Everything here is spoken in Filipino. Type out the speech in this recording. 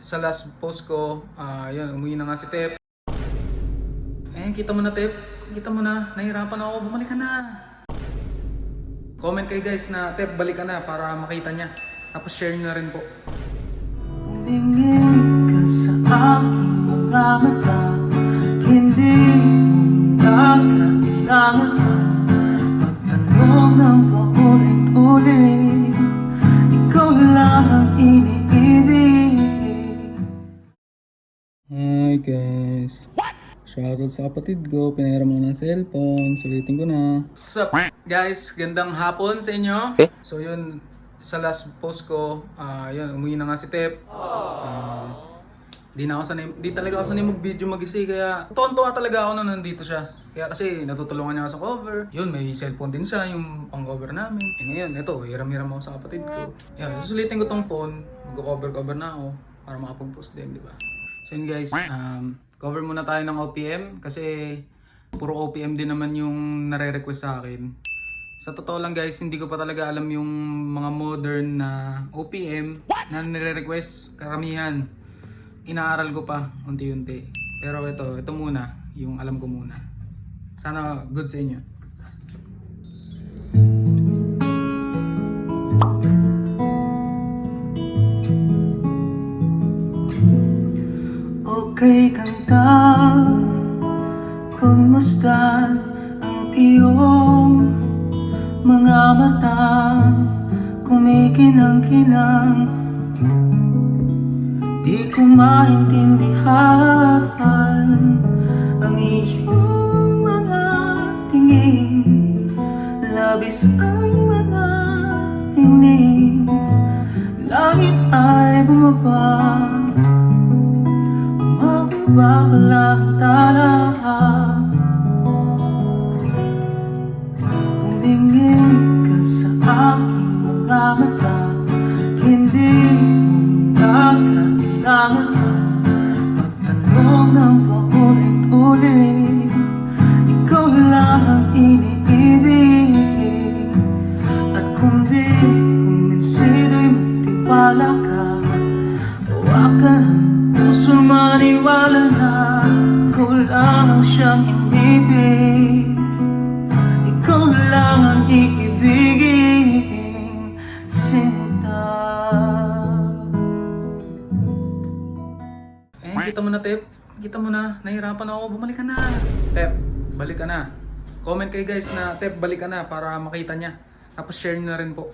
sa last post ko, yun, umuwi na nga si Tep. Kita mo na Tep, kita mo na, nahirapan ako, bumalik ka na. Comment kayo guys na Tep, balik ka na para makita niya. Tapos share nyo na rin po. Tumingin ka sa aking mga mata, hindi mo kakailangan pa magtanong ng paulit-ulit. Ikaw lang ang iniibig. Hi guys. Shoutout sa kapatid ko, pinahiram mo ng cellphone, sulitin ko na. Sup guys, gandang hapon sa inyo. So yun, sa last post ko, yun, umuwi na nga si Tep. Di talaga ako sanay mag-video mag-isa, kaya tuwan-tuwa talaga ako nung nandito siya. Kaya kasi natutulungan niya ako sa cover. Yun, may cellphone din siya, yung pang-cover namin. Ngayon, ito, hiram-hiram ako sa kapatid ko. Yan, susulitin ko tong phone, mag-cover-cover na ako para makapag-post din, di ba? So yun guys, cover muna tayo ng OPM kasi puro OPM din naman yung nare-request sa akin. Sa totoo lang guys, hindi ko pa talaga alam yung mga modern na OPM na nire-request. Karamihan, inaaral ko pa unti-unti. Pero ito muna, yung alam ko muna. Sana good sa inyo. Okay kanta, pagmasdan ang iyong mga mata, kumikinang-kinang. Di ko maintindihan ang iyong mga tingin, labis ang mga tingin. Langit ay bumaba, umababa pala ang tala. Tumingin ka sa aking mga mata, hindi mo kakailangan pa magtanong ng paulit-ulit. Ikaw lang ang iniibig. At kung kumbinsido'y magtiwala ka, hawakan ang puso, maniwala na ikaw lang ang siyang inibig. Ikaw lang ang iibigin, sinta. Kita mo na Tep, kita mo na, nahirapan ako, bumalik ka na. Tep, balik ka na. Comment kayo guys na Tep, balik ka na para makita niya. Tapos share nyo na rin po.